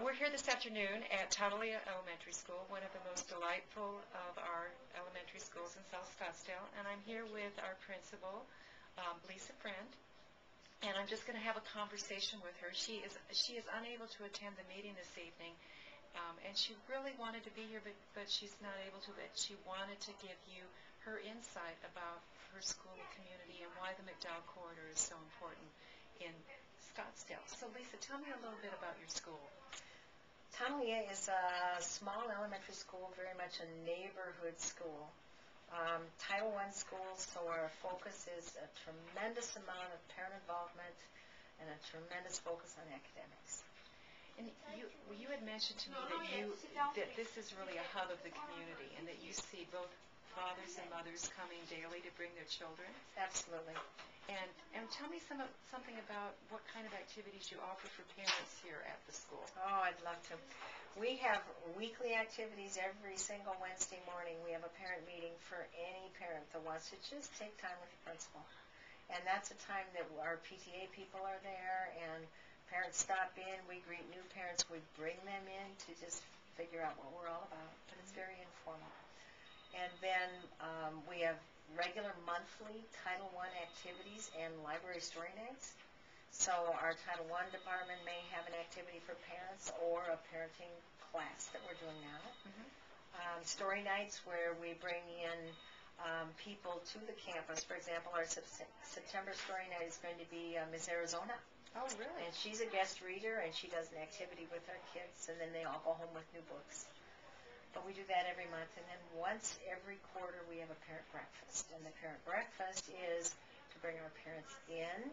We're here this afternoon at Talladega Elementary School, one of the most delightful of our elementary schools in South Scottsdale, and I'm here with our principal, Lesa Friend, and I'm just going to have a conversation with her. She is unable to attend the meeting this evening, and she really wanted to be here, but she's not able to. But she wanted to give you her insight about her school community and why the McDowell corridor is so important in Scottsdale. So, Lesa, tell me a little bit about your school. Talladega is a small elementary school, very much a neighborhood school. Title I school, so our focus is a tremendous amount of parent involvement and a tremendous focus on academics. And you had mentioned to me that this is really a hub of the community and that you see both fathers and mothers coming daily to bring their children. Absolutely. And tell me something about what kind of activities you offer for parents here at the school. Oh, I'd love to. We have weekly activities every single Wednesday morning. We have a parent meeting for any parent that wants to just take time with the principal. And that's a time that our PTA people are there and parents stop in. We greet new parents. We bring them in to just figure out what we're all about. But it's very informal. And then we have regular monthly Title I activities and library story nights. So our Title I department may have an activity for parents or a parenting class that we're doing now. Story nights where we bring in people to the campus. For example, our September story night is going to be Miss Arizona. Oh, really? And she's a guest reader, and she does an activity with our kids, and then they all go home with new books. But we do that every month, and then once every quarter we have a parent breakfast. And the parent breakfast is to bring our parents in,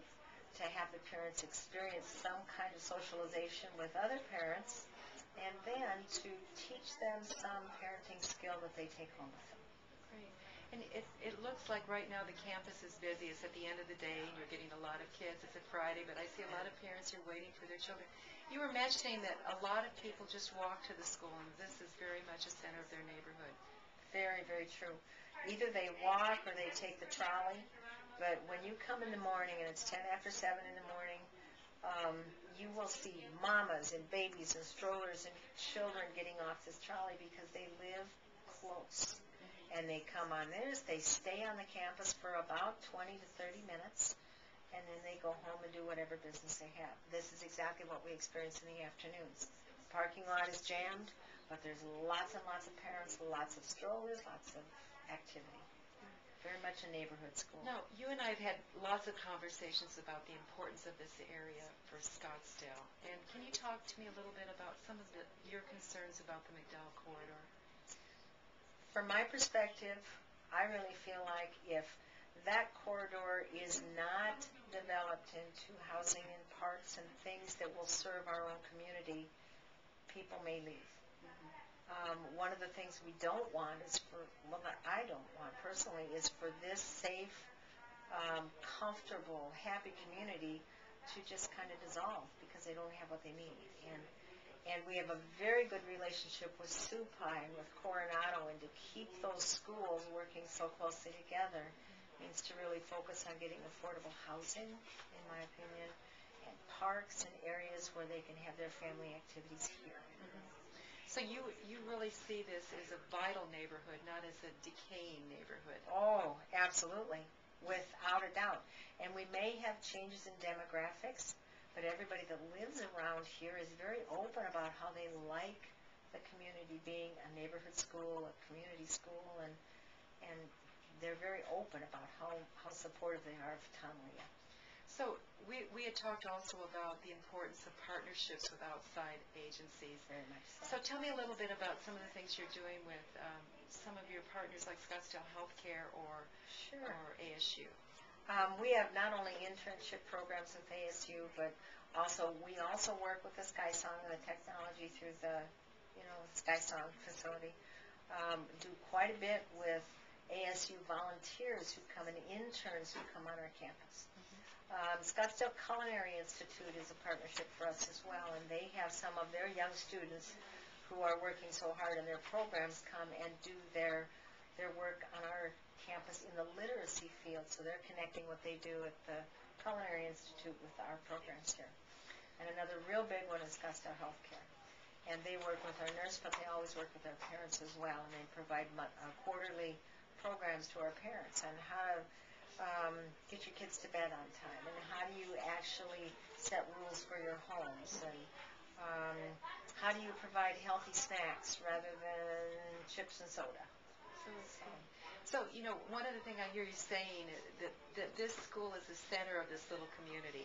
to have the parents experience some kind of socialization with other parents, and then to teach them some parenting skill that they take home with them. Great. And it looks like right now the campus is busy. It's at the end of the day, and you're getting a lot of kids. It's a Friday, but I see a lot of parents here waiting for their children. You were mentioning that a lot of people just walk to the school, and this is very much a center of their neighborhood. Very, very true. Either they walk or they take the trolley, but when you come in the morning, and it's 10 after 7 in the morning, you will see mamas and babies and strollers and children getting off this trolley because they live close. And they come on theirs, they stay on the campus for about 20 to 30 minutes, and then they go home and do whatever business they have. This is exactly what we experience in the afternoons. The parking lot is jammed, but there's lots and lots of parents, lots of strollers, lots of activity. Very much a neighborhood school. Now, you and I have had lots of conversations about the importance of this area for Scottsdale. And can you talk to me a little bit about some of your concerns about the McDowell corridor? From my perspective, I really feel like if that corridor is not developed into housing and parks and things that will serve our own community, people may leave. One of the things we don't want is that I don't want personally, is for this safe, comfortable, happy community to just kind of dissolve because they don't have what they need. And we have a very good relationship with Supine, with Coronado, and to keep those schools working so closely together means to really focus on getting affordable housing, in my opinion, and parks and areas where they can have their family activities here. So you really see this as a vital neighborhood, not as a decaying neighborhood. Oh, absolutely, without a doubt. And we may have changes in demographics, but everybody that lives around here is very open about how they like the community being a neighborhood school, a community school, and they're very open about how supportive they are of Talladega. So we had talked also about the importance of partnerships with outside agencies. Very much so. So tell me a little bit about some of the things you're doing with some of your partners like Scottsdale Healthcare or ASU. We have not only internship programs with ASU, but we also work with the SkySong and the technology through the SkySong facility. Do quite a bit with ASU volunteers who come and interns who come on our campus. Scottsdale Culinary Institute is a partnership for us as well, and they have some of their young students who are working so hard in their programs come and do their work on our campus in the literacy field, so they're connecting what they do at the Culinary Institute with our programs here. And another real big one is Scottsdale Healthcare. and they work with our nurse, but they always work with our parents as well, and they provide quarterly programs to our parents on how to get your kids to bed on time, and how do you actually set rules for your homes, and how do you provide healthy snacks rather than chips and soda. So, one of the things I hear you saying is that this school is the center of this little community,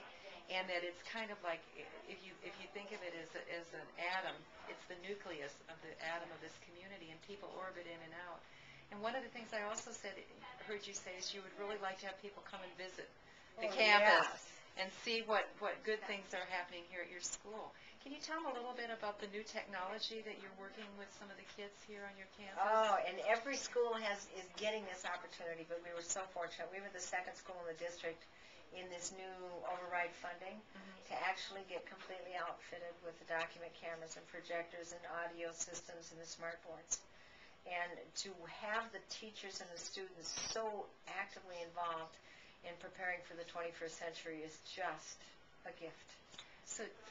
and that it's kind of like, if you think of it as an atom, it's the nucleus of the atom of this community, and people orbit in and out. And one of the things I also heard you say is you would really like to have people come and visit the campus and see what good things are happening here at your school. Can you tell them a little bit about the new technology that you're working with some of the kids here on your campus? Oh, and every school is getting this opportunity, but we were so fortunate. We were the second school in the district in this new override funding to actually get completely outfitted with the document cameras and projectors and audio systems and the smart boards. And to have the teachers and the students so actively involved in preparing for the 21st century is just a gift.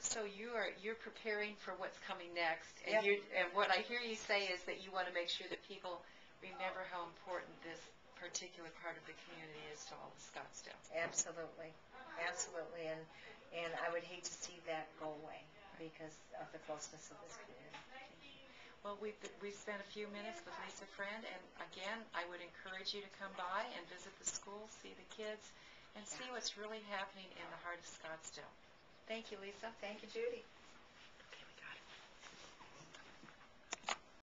So you're preparing for what's coming next, and and what I hear you say is that you want to make sure that people remember how important this particular part of the community is to all of Scottsdale. Absolutely, and I would hate to see that go away because of the closeness of this community. Well, we've spent a few minutes with Lesa Friend, and again, I would encourage you to come by and visit the school, see the kids, and see what's really happening in the heart of Scottsdale. Thank you, Lesa. Thank you, Judy.